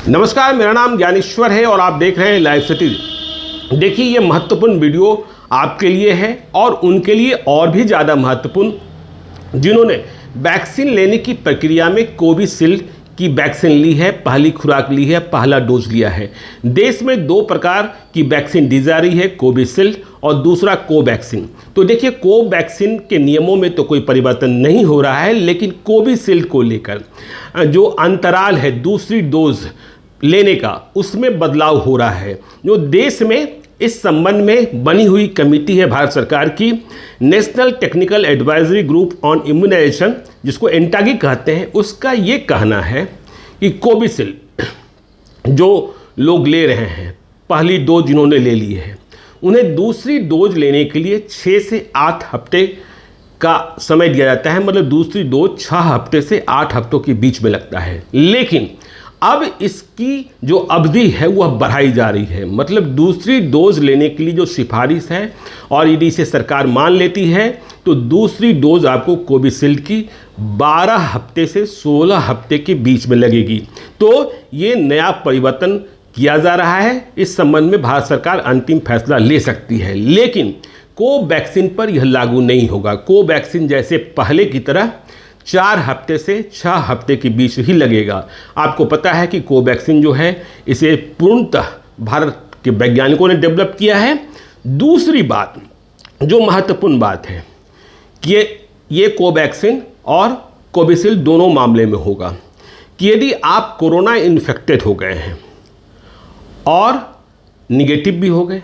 नमस्कार, मेरा नाम ज्ञानेश्वर है और आप देख रहे हैं लाइव सिटी। देखिए, ये महत्वपूर्ण वीडियो आपके लिए है और उनके लिए और भी ज़्यादा महत्वपूर्ण जिन्होंने वैक्सीन लेने की प्रक्रिया में कोविशील्ड की वैक्सीन ली है, पहली खुराक ली है, पहला डोज लिया है। देश में दो प्रकार की वैक्सीन दी जा रही है, कोविशील्ड और दूसरा कोवैक्सीन। तो देखिए, कोवैक्सीन के नियमों में तो कोई परिवर्तन नहीं हो रहा है, लेकिन कोविशील्ड को लेकर जो अंतराल है दूसरी डोज लेने का, उसमें बदलाव हो रहा है। जो देश में इस संबंध में बनी हुई कमेटी है भारत सरकार की, national technical advisory group on immunization, जिसको एंटागी कहते हैं, उसका ये कहना है कि कोविशील्ड जो लोग ले रहे हैं, पहली डोज जिन्होंने ले ली है, उन्हें दूसरी डोज लेने के लिए 6 से 8 हफ्ते का समय दिया जाता है। मतलब दूसरी डोज 6 हफ्ते से 8 हफ्तों के बीच में लगता है। लेकिन अब इसकी जो अवधि है वह बढ़ाई जा रही है। मतलब दूसरी डोज लेने के लिए जो सिफारिश है, और यदि इसे सरकार मान लेती है तो दूसरी डोज आपको कोविशील्ड की 12 हफ्ते से 16 हफ्ते के बीच में लगेगी। तो ये नया परिवर्तन किया जा रहा है। इस संबंध में भारत सरकार अंतिम फैसला ले सकती है, लेकिन कोवैक्सीन पर यह लागू नहीं होगा। कोवैक्सीन जैसे पहले की तरह 4 हफ्ते से 6 हफ्ते के बीच ही लगेगा। आपको पता है कि कोवैक्सीन जो है, इसे पूर्णतः भारत के वैज्ञानिकों ने डेवलप किया है। दूसरी बात, जो महत्वपूर्ण बात है कि ये कोवैक्सीन और कोविशील्ड दोनों मामले में होगा कि यदि आप कोरोना इन्फेक्टेड हो गए हैं और निगेटिव भी हो गए,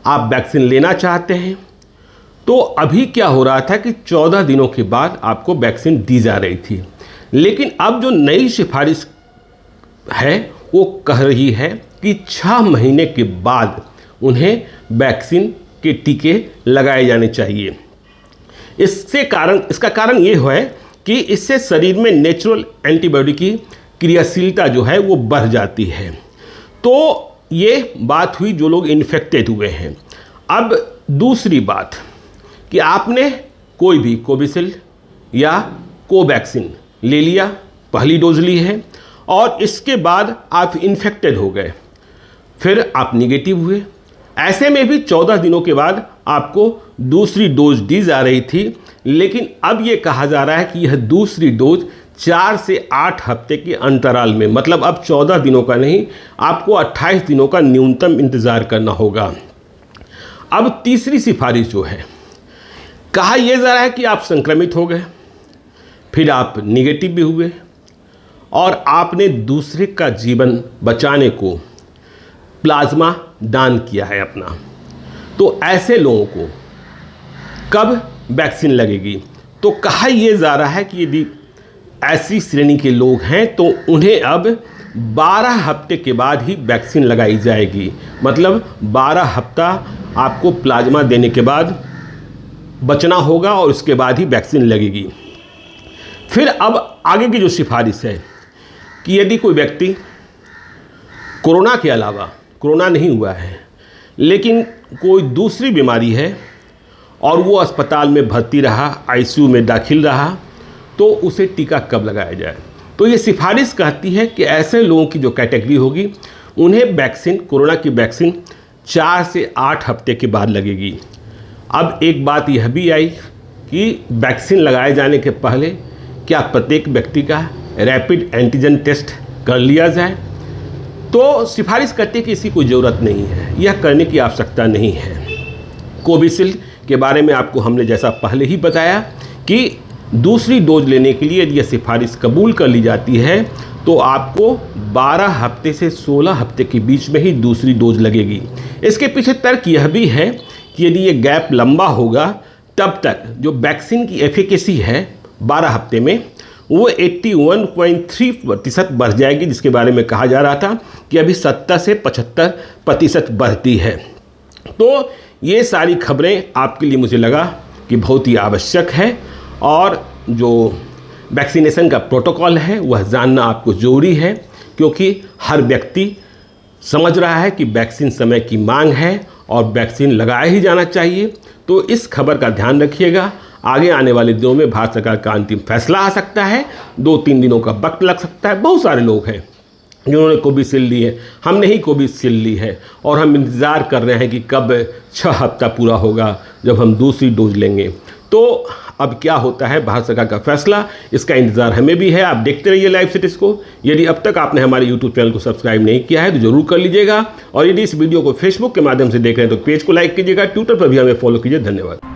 आप वैक्सीन लेना चाहते हैं, तो अभी क्या हो रहा था कि 14 दिनों के बाद आपको वैक्सीन दी जा रही थी। लेकिन अब जो नई सिफारिश है वो कह रही है कि 6 महीने के बाद उन्हें वैक्सीन के टीके लगाए जाने चाहिए। इसका कारण ये है कि इससे शरीर में नेचुरल एंटीबॉडी की क्रियाशीलता जो है वो बढ़ जाती है। तो ये बात हुई जो लोग इन्फेक्टेड हुए हैं। अब दूसरी बात कि आपने कोई भी कोविशील्ड या कोवैक्सीन ले लिया, पहली डोज ली है, और इसके बाद आप इन्फेक्टेड हो गए, फिर आप निगेटिव हुए। ऐसे में भी 14 दिनों के बाद आपको दूसरी डोज दी जा रही थी। लेकिन अब ये कहा जा रहा है कि यह दूसरी डोज 4 से 8 हफ्ते के अंतराल में, मतलब अब 14 दिनों का नहीं, आपको 28 दिनों का न्यूनतम इंतज़ार करना होगा। अब तीसरी सिफारिश जो है, कहा यह जा रहा है कि आप संक्रमित हो गए, फिर आप निगेटिव भी हुए और आपने दूसरे का जीवन बचाने को प्लाज्मा दान किया है अपना, तो ऐसे लोगों को कब वैक्सीन लगेगी? तो कहा यह जा रहा है कि यदि ऐसी श्रेणी के लोग हैं तो उन्हें अब 12 हफ्ते के बाद ही वैक्सीन लगाई जाएगी। मतलब 12 हफ्ता आपको प्लाज्मा देने के बाद बचना होगा और उसके बाद ही वैक्सीन लगेगी। फिर अब आगे की जो सिफारिश है कि यदि कोई व्यक्ति कोरोना के अलावा, कोरोना नहीं हुआ है लेकिन कोई दूसरी बीमारी है और वो अस्पताल में भर्ती रहा, आईसीयू में दाखिल रहा, तो उसे टीका कब लगाया जाए? तो ये सिफारिश कहती है कि ऐसे लोगों की जो कैटेगरी होगी उन्हें वैक्सीन, कोरोना की वैक्सीन 4 से 8 हफ्ते के बाद लगेगी। अब एक बात यह भी आई कि वैक्सीन लगाए जाने के पहले क्या प्रत्येक व्यक्ति का रैपिड एंटीजन टेस्ट कर लिया जाए? तो सिफारिश करती है कि इसकी कोई ज़रूरत नहीं है, यह करने की आवश्यकता नहीं है। कोविशील्ड के बारे में आपको हमने जैसा पहले ही बताया कि दूसरी डोज लेने के लिए यदि यह सिफारिश कबूल कर ली जाती है तो आपको 12 हफ्ते से 16 हफ्ते के बीच में ही दूसरी डोज लगेगी। इसके पीछे तर्क यह भी है कि यदि ये गैप लंबा होगा तब तक जो वैक्सीन की एफिकेसी है 12 हफ्ते में वो 81.3% बढ़ जाएगी, जिसके बारे में कहा जा रहा था कि अभी 70 से 75% बढ़ती है। तो ये सारी खबरें आपके लिए मुझे लगा कि बहुत ही आवश्यक है, और जो वैक्सीनेशन का प्रोटोकॉल है वह जानना आपको ज़रूरी है, क्योंकि हर व्यक्ति समझ रहा है कि वैक्सीन समय की मांग है और वैक्सीन लगाया ही जाना चाहिए। तो इस खबर का ध्यान रखिएगा। आगे आने वाले दिनों में भारत सरकार का अंतिम फैसला आ सकता है, 2-3 दिनों का वक्त लग सकता है। बहुत सारे लोग हैं जिन्होंने कोविशील्ड ली है। हमने ही कोविशील्ड ली है और हम इंतज़ार कर रहे हैं कि कब 6 हफ्ता पूरा होगा जब हम दूसरी डोज लेंगे। तो अब क्या होता है भारत सरकार का फैसला, इसका इंतज़ार हमें भी है। आप देखते रहिए लाइव सिटीज़ को। यदि अब तक आपने हमारे यूट्यूब चैनल को सब्सक्राइब नहीं किया है तो जरूर कर लीजिएगा, और यदि इस वीडियो को फेसबुक के माध्यम से देख रहे हैं तो पेज को लाइक कीजिएगा, ट्विटर पर भी हमें फॉलो कीजिए। धन्यवाद।